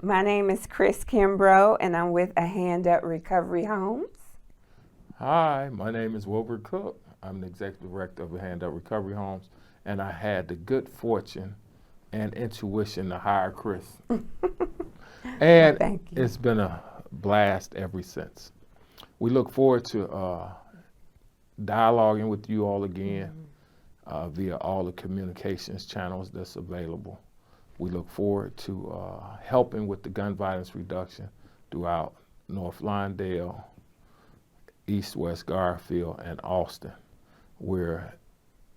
My name is Chris Kimbrough, and I'm with A Hand Up Recovery Homes. Hi, my name is Wilbert Cook. I'm the executive director of Hand Up Recovery Homes, and I had the good fortune and intuition to hire Chris. And Thank you. it's been a blast ever since. We look forward to dialoguing with you all again via all the communications channels that's available. We look forward to helping with the gun violence reduction throughout North Lawndale, East West Garfield, and Austin. We're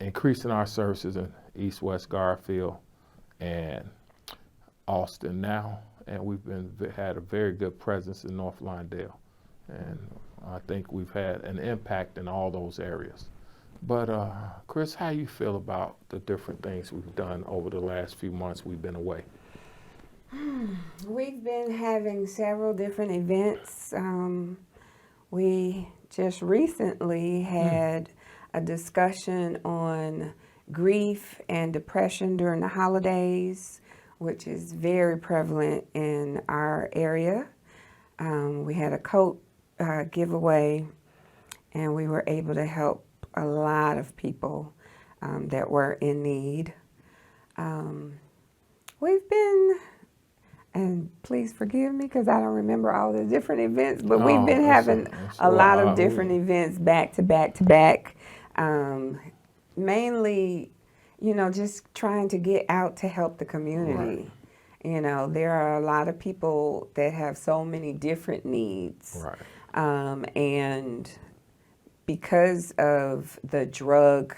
increasing our services in East West Garfield and Austin now, and we've had a very good presence in North Lawndale, and I think we've had an impact in all those areas. But Chris, how you feel about the different things we've done over the last few months we've been away? We've been having several different events. We just recently had a discussion on grief and depression during the holidays, which is very prevalent in our area. We had a coat giveaway, and we were able to help a lot of people that were in need. We've been, and please forgive me because I don't remember all the different events, but we've been having a lot of different events back to back to back. Mainly, just trying to get out to help the community. Right. There are a lot of people that have so many different needs. Right. And because of the drug,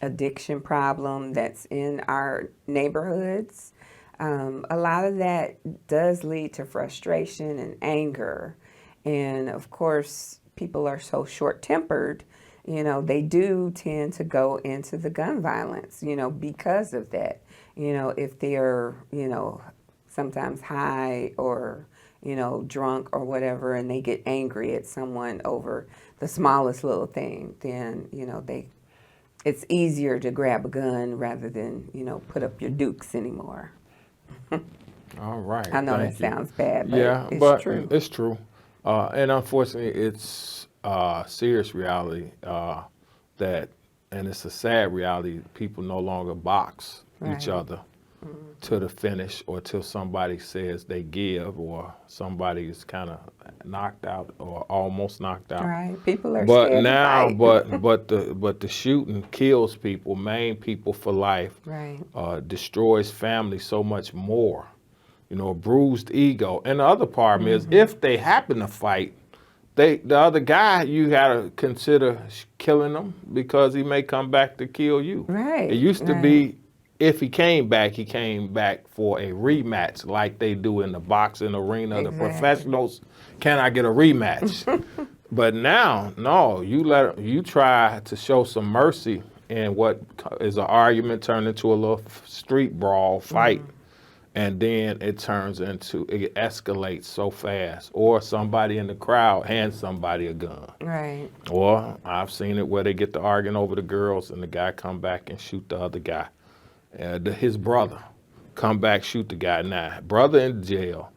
addiction problem that's in our neighborhoods, a lot of that does lead to frustration and anger. And of course, people are so short-tempered, they do tend to go into the gun violence, because of that. If they're, sometimes high or drunk or whatever, and they get angry at someone over the smallest little thing, then, it's easier to grab a gun rather than, put up your dukes anymore. All right. I know that sounds bad, but it's true. It's true. And unfortunately, it's a serious reality and it's a sad reality, people no longer box each other to the finish or till somebody says they give or somebody is kind of knocked out or almost knocked out. Right, people are scared now, to fight. but the shooting kills people, maim people for life. Right. Destroys families so much more. A bruised ego. And the other problem is if they happen to fight, the other guy, you gotta consider killing him because he may come back to kill you. Right. It used to be, if he came back for a rematch like they do in the boxing arena. Exactly. The professionals, can I get a rematch? But now, no, you try to show some mercy in what is an argument turned into a little street brawl fight. And then it escalates so fast. Or somebody in the crowd hands somebody a gun. Right. Or I've seen it where they get to arguing over the girls and the guy come back and shoot the other guy. His brother come back, shoot the guy. Now, brother in jail,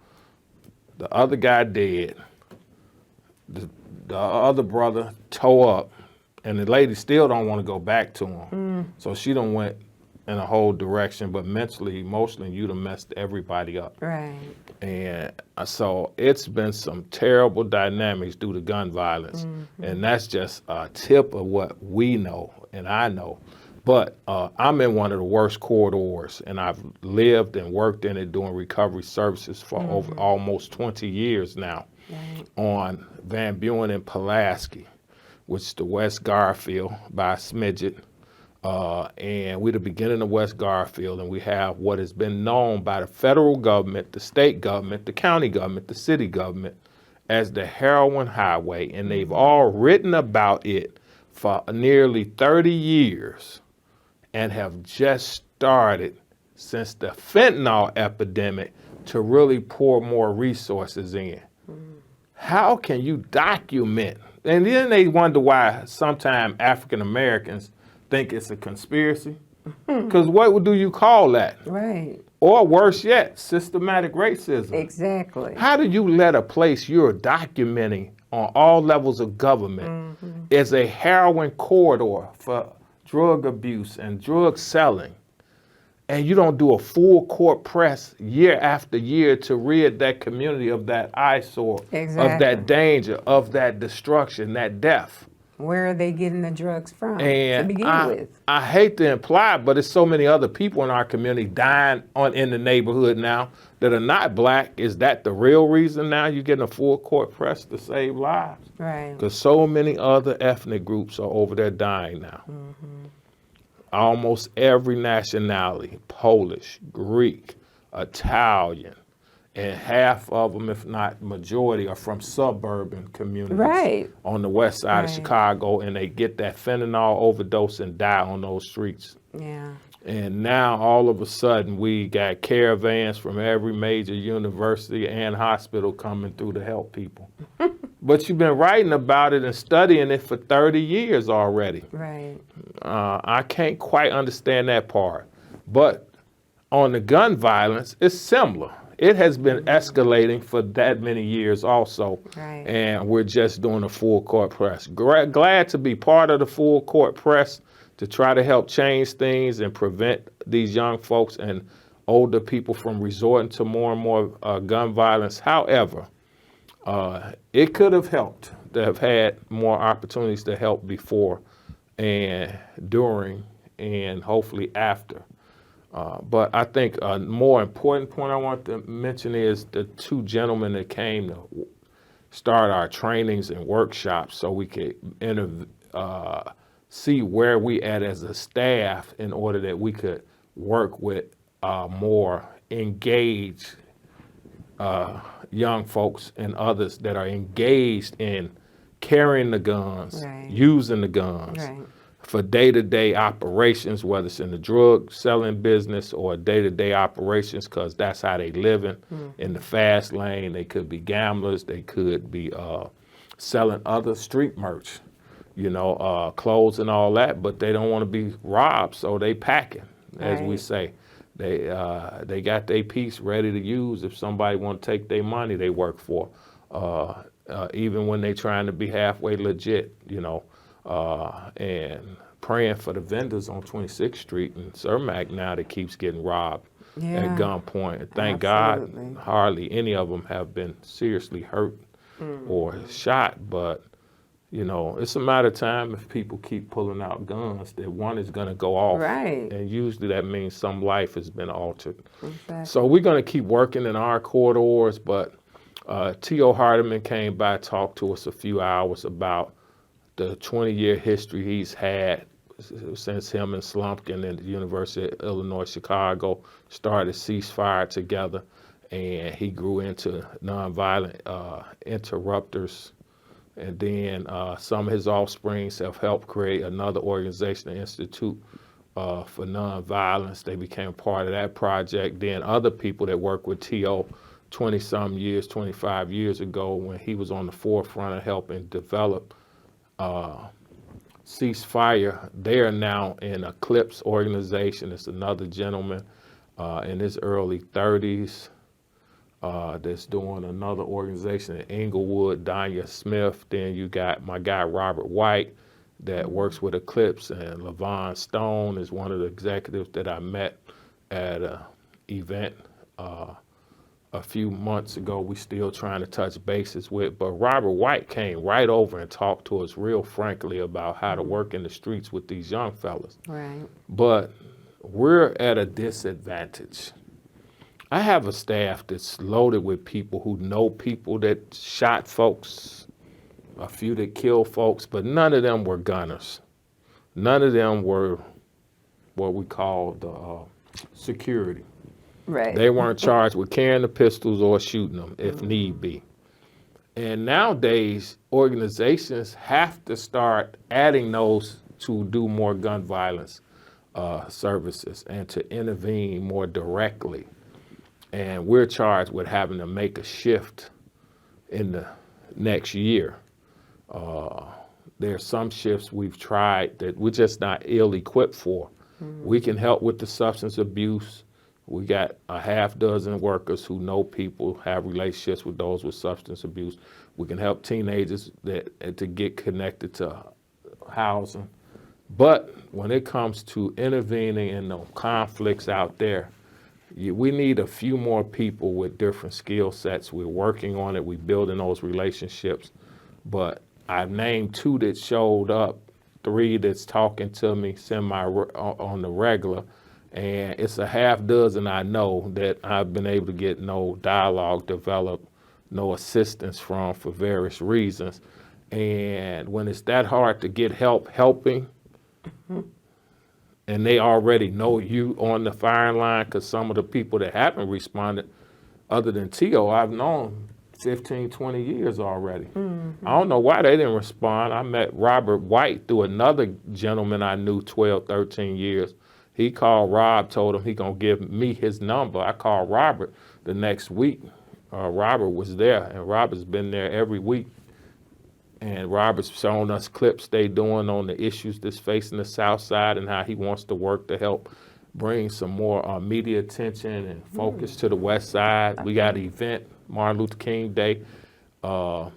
the other guy dead, the other brother tore up, and the lady still don't want to go back to him. So she done went in a whole direction, but mentally, emotionally, you done messed everybody up. Right. And so it's been some terrible dynamics due to gun violence. And that's just a tip of what we know and I know. But I'm in one of the worst corridors, and I've lived and worked in it doing recovery services for over almost 20 years now on Van Buren and Pulaski, which is the West Garfield by a smidget. And we're the beginning of West Garfield, and we have what has been known by the federal government, the state government, the county government, the city government as the heroin highway, and they've all written about it for nearly 30 years and have just started since the fentanyl epidemic to really pour more resources in. How can you document? And then they wonder why sometimes African Americans think it's a conspiracy. Because what do you call that? Right. Or worse yet, systematic racism. Exactly. How do you let a place you're documenting on all levels of government as a heroin corridor for drug abuse and drug selling, and you don't do a full court press year after year to rid that community of that eyesore, of Exactly. that danger, of that destruction, that death? Where are they getting the drugs from to And begin with? I hate to imply it, but there's so many other people in our community dying in the neighborhood now that are not black. Is that the real reason now you're getting a full court press to save lives? Right. Because so many other ethnic groups are over there dying now. Almost every nationality, Polish, Greek, Italian, and half of them, if not majority, are from suburban communities Right. on the west side of Right. Chicago, and they get that fentanyl overdose and die on those streets. Yeah. And now all of a sudden we got caravans from every major university and hospital coming through to help people. But you've been writing about it and studying it for 30 years already. Right. I can't quite understand that part. But on the gun violence, it's similar. It has been escalating for that many years also. Right. And we're just doing a full court press. Glad to be part of the full court press to try to help change things and prevent these young folks and older people from resorting to more and more gun violence. However, it could have helped to have had more opportunities to help before and during and hopefully after. But I think a more important point I want to mention is the two gentlemen that came to start our trainings and workshops so we could see where we at as a staff in order that we could work with more engaged young folks and others that are engaged in carrying the guns, Right. using the guns. Right. For day-to-day operations, whether it's in the drug selling business or day-to-day operations, because that's how they living in the fast lane. They could be gamblers. They could be selling other street merch, clothes and all that, but they don't want to be robbed, so they packing, as we Right. say. They got their piece ready to use if somebody want to take their money they work for, even when they trying to be halfway legit, and praying for the vendors on 26th Street and Cermak now that keeps getting robbed Yeah. at gunpoint. Thank Absolutely. God hardly any of them have been seriously hurt or shot, but it's a matter of time if people keep pulling out guns that one is going to go off. Right. And usually that means some life has been altered. Exactly. So we're going to keep working in our corridors, but T.O. Hardiman came by, talked to us a few hours about the 20-year history he's had since him and Slumpkin at the University of Illinois Chicago started Ceasefire together, and he grew into nonviolent interrupters. And then some of his offsprings have helped create another organization, the Institute for Nonviolence. They became part of that project. Then other people that worked with T.O. 20-some years, 25 years ago, when he was on the forefront of helping develop Ceasefire, they are now in Eclipse organization. It's another gentleman in his early 30s that's doing another organization in Inglewood, Danya Smith. Then you got my guy Robert White that works with Eclipse, and LaVon Stone is one of the executives that I met at an event a few months ago. We still trying to touch bases with, but Robert White came right over and talked to us real frankly about how to work in the streets with these young fellas. Right. But we're at a disadvantage. I have a staff that's loaded with people who know people that shot folks, a few that killed folks, but none of them were gunners. None of them were what we call the security. Right. They weren't charged with carrying the pistols or shooting them if need be. And nowadays, organizations have to start adding those to do more gun violence services and to intervene more directly. And we're charged with having to make a shift in the next year. There are some shifts we've tried that we're just not ill-equipped for. We can help with the substance abuse. We got a half dozen workers who know people, have relationships with those with substance abuse. We can help teenagers to get connected to housing. But when it comes to intervening in the conflicts out there, we need a few more people with different skill sets. We're working on it. We're building those relationships. But I've named 2 that showed up, 3 that's talking to me on the regular, and it's a half dozen I know that I've been able to get no dialogue developed, no assistance from for various reasons. And when it's that hard to get help helping, and they already know you on the firing line, because some of the people that haven't responded, other than T.O., I've known 15, 20 years already. I don't know why they didn't respond. I met Robert White through another gentleman I knew 12, 13 years. He called Rob, told him he gonna give me his number. I called Robert the next week. Robert was there, and Robert's been there every week. And Robert's shown us clips they doing on the issues that's facing the South Side and how he wants to work to help bring some more media attention and focus to the West Side. We got an event, Martin Luther King Day. Man,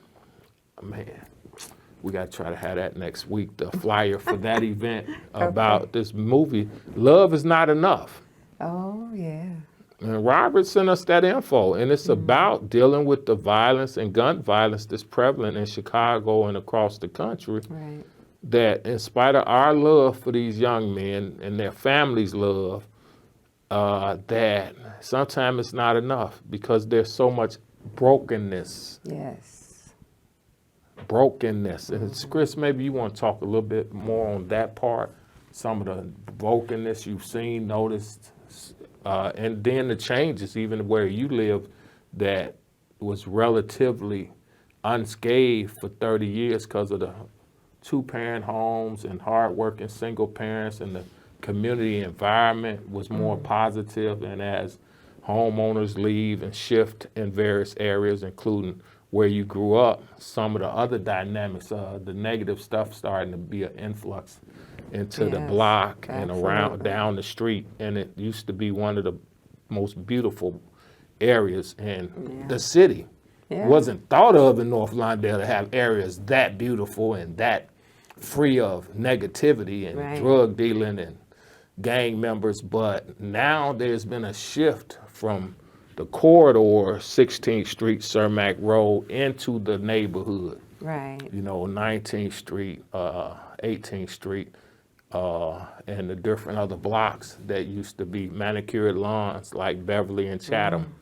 we got to try to have that next week, the flyer for that event about this movie, Love Is Not Enough. Oh, yeah. And Robert sent us that info, and it's about dealing with the violence and gun violence that's prevalent in Chicago and across the country. Right. That in spite of our love for these young men and their families' love, that sometimes it's not enough because there's so much brokenness. Yes. Brokenness. And Chris, maybe you want to talk a little bit more on that part, some of the brokenness you've seen, noticed, and then the changes even where you live that was relatively unscathed for 30 years because of the 2-parent homes and hardworking single parents, and the community environment was more positive. And as homeowners leave and shift in various areas, including where you grew up, some of the other dynamics, the negative stuff starting to be an influx into the block and around down the street. And it used to be one of the most beautiful areas in the city. Yeah. Wasn't thought of in North Lawndale to have areas that beautiful and that free of negativity and drug dealing and gang members. But now there's been a shift from the corridor, 16th Street, Cermak Road, into the neighborhood. Right. You know, 19th Street, 18th Street, and the different other blocks that used to be manicured lawns like Beverly and Chatham.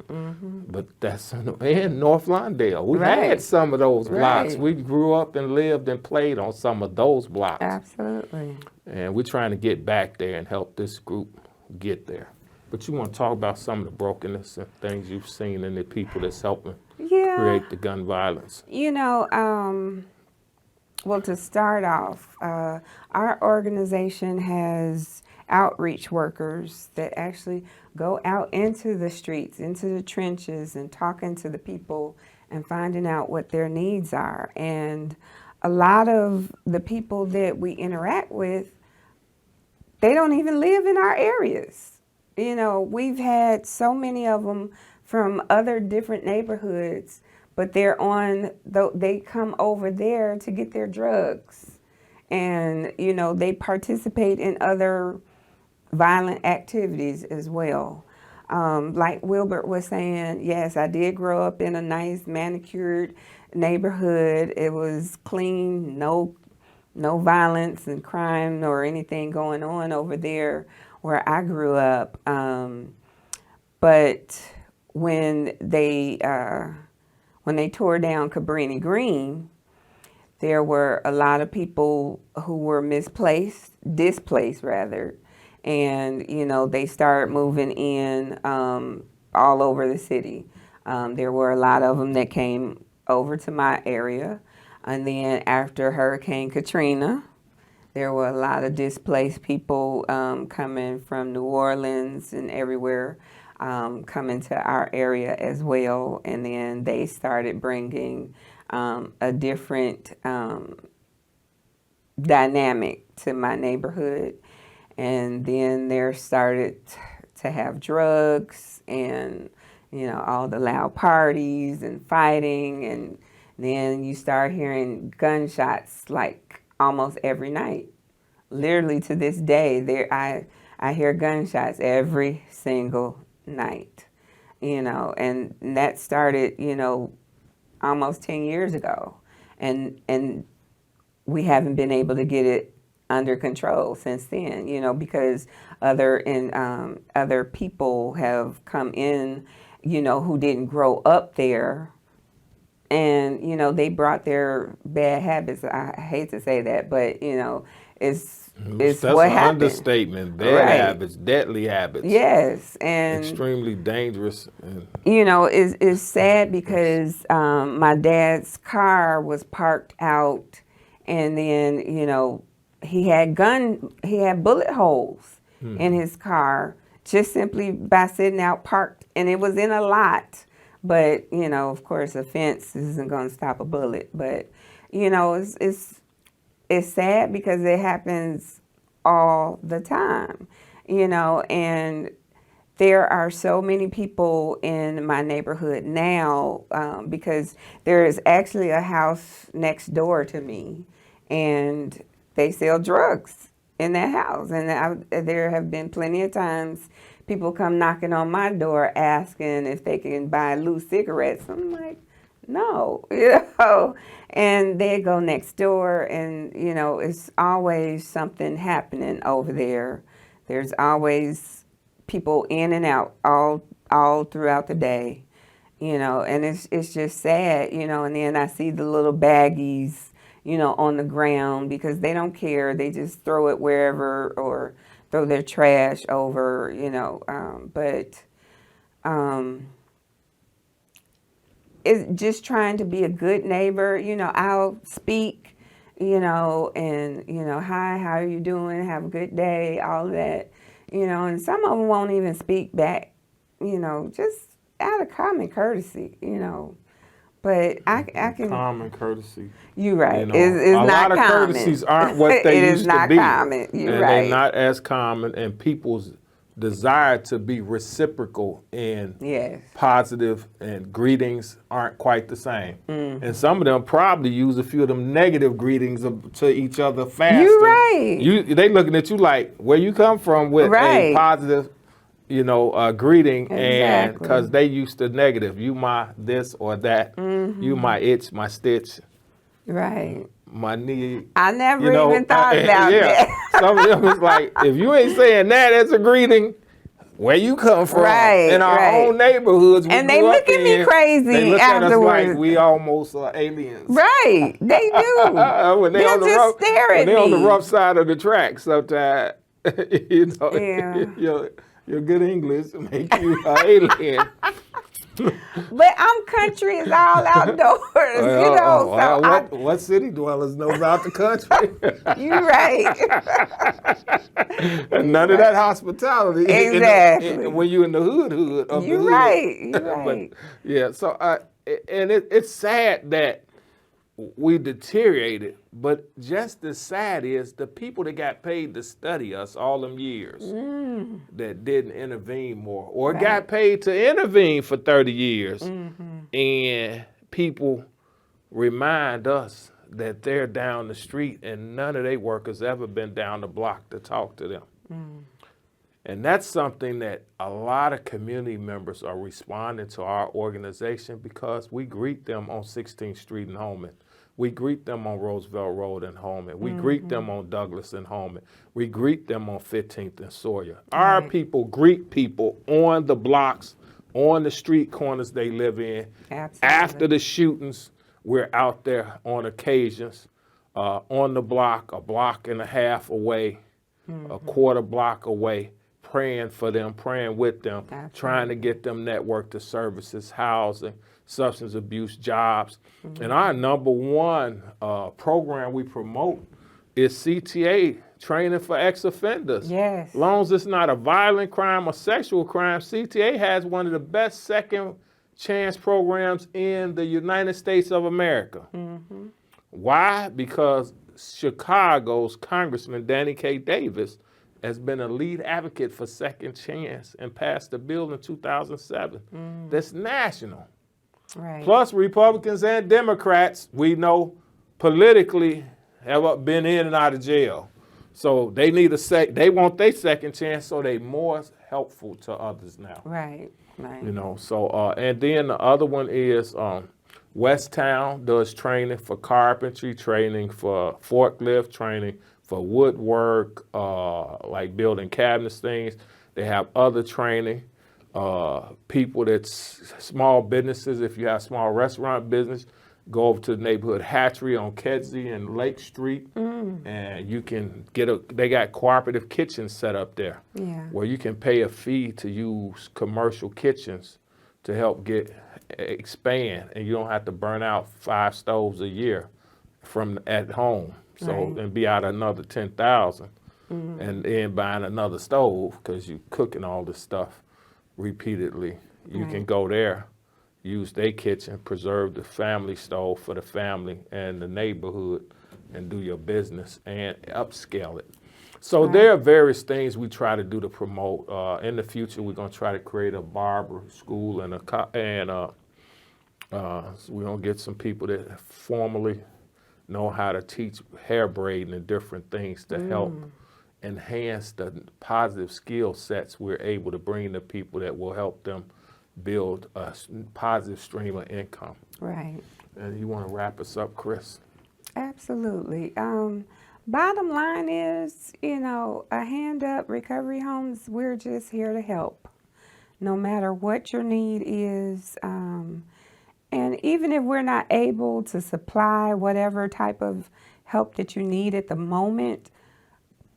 But that's in North Lawndale. We had some of those blocks. We grew up and lived and played on some of those blocks. Absolutely. And we're trying to get back there and help this group get there. But you want to talk about some of the brokenness and things you've seen in the people that's helping create the gun violence. You know, well, to start off, our organization has outreach workers that actually go out into the streets, into the trenches, and talking to the people and finding out what their needs are. And a lot of the people that we interact with, they don't even live in our areas. You know, we've had so many of them from other different neighborhoods, but they come over there to get their drugs. And, you know, they participate in other violent activities as well. Like Wilbert was saying, yes, I did grow up in a nice manicured neighborhood. It was clean, no violence and crime or anything going on over there where I grew up. But when they tore down Cabrini Green, there were a lot of people who were displaced rather, and you know, they started moving in all over the city. There were a lot of them that came over to my area, and then after Hurricane Katrina, there were a lot of displaced people coming from New Orleans and everywhere, coming to our area as well. And then they started bringing a different dynamic to my neighborhood. And then there started to have drugs and, all the loud parties and fighting. And then you start hearing gunshots like almost every night. Literally to this day, I hear gunshots every single night, and that started, almost 10 years ago. And we haven't been able to get it under control since then, because other people have come in, who didn't grow up there, and they brought their bad habits. I hate to say that, but it's That's what an happened. understatement. Bad Right. habits, deadly habits. Yes, and Extremely dangerous. And it's sad because my dad's car was parked out, and then he had bullet holes in his car just simply by sitting out parked, and it was in a lot. But of course, a fence isn't going to stop a bullet. But it's sad because it happens all the time, and there are so many people in my neighborhood now because there is actually a house next door to me, and they sell drugs in that house. And there have been plenty of times people come knocking on my door asking if they can buy loose cigarettes. I'm like, no, and they go next door, and it's always something happening over there. There's always people in and out all throughout the day, and it's just sad, and then I see the little baggies, on the ground because they don't care. They just throw it wherever or throw their trash over, but it's just trying to be a good neighbor. I'll speak, and, hi, how are you doing? Have a good day, all of that, and some of them won't even speak back, just out of common courtesy, But I can. common courtesy. You're right. It's It's a not lot of common. courtesies aren't what they It is used not to be. common. You're and right. they're not as common, and people's desire to be reciprocal in Yes. positive and greetings aren't quite the same. Mm-hmm. And some of them probably use a few of them negative greetings to each other faster. You're right. They looking at you like, where you come from with Right. a positive, greeting, and Exactly. because they used to negative. You my this or that. Mm-hmm. You my itch, my stitch, Right. my knee. I never even thought about that. Some of them is like, if you ain't saying that as a greeting, where you come from? Right, In our right. own neighborhoods, we And they grew look up at me in, crazy they look at us afterwards. like we almost aliens. Right. They do. When they They'll on the just rough, stare when at they on the me. rough side of the track, sometimes Yeah. your good English make you an alien. But I'm country is all outdoors, so what city dwellers know about the country? you're right. And none of that hospitality. Exactly. When you in the hood of You're the hood. right. You're right. But yeah, so and it's sad that we deteriorated, but just as sad is the people that got paid to study us all them years that didn't intervene more, or Right. got paid to intervene for 30 years, and people remind us that they're down the street and none of their workers ever been down the block to talk to them. And that's something that a lot of community members are responding to our organization, because we greet them on 16th Street in Holman. We greet them on Roosevelt Road in Holman. We greet them on Douglas and Holman. We greet them on 15th and Sawyer. Our people greet people on the blocks, on the street corners they live in. Absolutely. After the shootings, we're out there on occasions, on the block, a block and a half away, a quarter block away, praying for them, praying with them, trying to get them network to services, housing, substance abuse, jobs. And our number one program we promote is CTA, training for ex-offenders. Yes. As long as it's not a violent crime or sexual crime, CTA has one of the best second chance programs in the United States of America. Why? Because Chicago's Congressman Danny K. Davis has been a lead advocate for Second Chance and passed a bill in 2007 that's national. Right. Plus, Republicans and Democrats, we know politically, have been in and out of jail. So they need they want their second chance, so they more helpful to others now. Right. Right. You know, so and then the other one is West Town does training for carpentry, training for forklift, training for woodwork, like building cabinets, things. They have other training. People that's small businesses, if you have small restaurant business, go over to the neighborhood hatchery on Kedzie and Lake Street, and you can they got cooperative kitchens set up there, where you can pay a fee to use commercial kitchens to help expand, and you don't have to burn out 5 stoves a year from at home. So and be out another 10,000, and then buying another stove because you're cooking all this stuff repeatedly. You can go there, use their kitchen, preserve the family stove for the family and the neighborhood, and do your business and upscale it. So there are various things we try to do to promote. In the future, we're going to try to create a barber school and so we're going to get some people that formally know how to teach hair braiding and different things to help enhance the positive skill sets we're able to bring to people that will help them build a positive stream of income. Right. And you want to wrap us up, Chris? Absolutely. Bottom line is, a hand up, Recovery Homes, we're just here to help. No matter what your need is, and even if we're not able to supply whatever type of help that you need at the moment,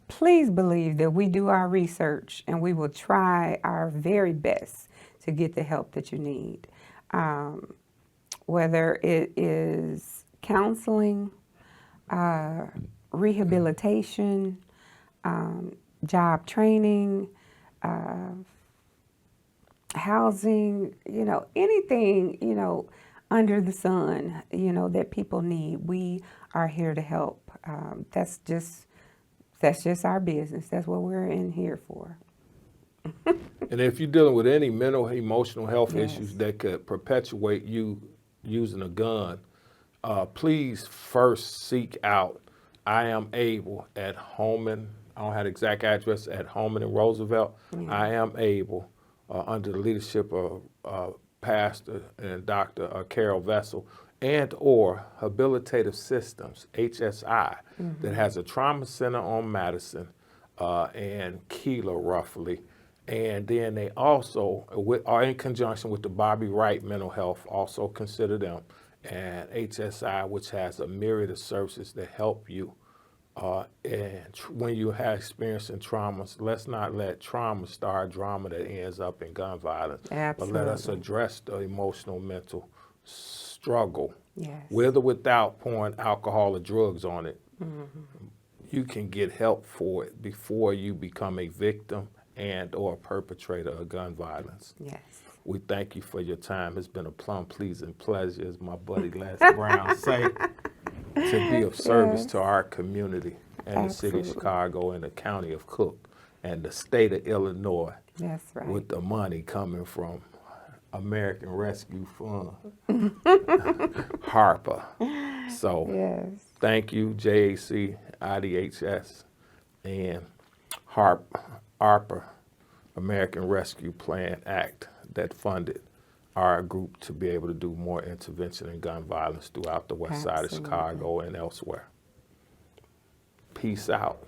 please believe that we do our research and we will try our very best to get the help that you need. Whether it is counseling, rehabilitation, job training, housing, anything, under the sun, that people need, we are here to help. That's just our business. That's what we're in here for. And if you're dealing with any mental, emotional health issues that could perpetuate you using a gun, please first seek out I Am Able at Holman. I don't have the exact address, at Holman and Roosevelt. I Am Able, under the leadership of Pastor and Dr. Carol Vessel, and or Habilitative Systems, HSI, that has a trauma center on Madison and Keeler, roughly. And then they also are in conjunction with the Bobby Wright Mental Health, also consider them, and HSI, which has a myriad of services that help you. And when you have experiencing traumas, let's not let trauma start drama that ends up in gun violence. Absolutely. But let us address the emotional, mental struggle. Yes. With or without pouring alcohol or drugs on it. You can get help for it before you become a victim and or perpetrator of gun violence. Yes. We thank you for your time. It's been a plum pleasing pleasure, as my buddy Les Brown say, to be of service to our community and the city of Chicago and the county of Cook and the state of Illinois. That's right. With the money coming from American Rescue Fund, Harper. So thank you, JAC, IDHS, and Harper, American Rescue Plan Act, that funded our group to be able to do more intervention in gun violence throughout the west side of Chicago and elsewhere. Peace out.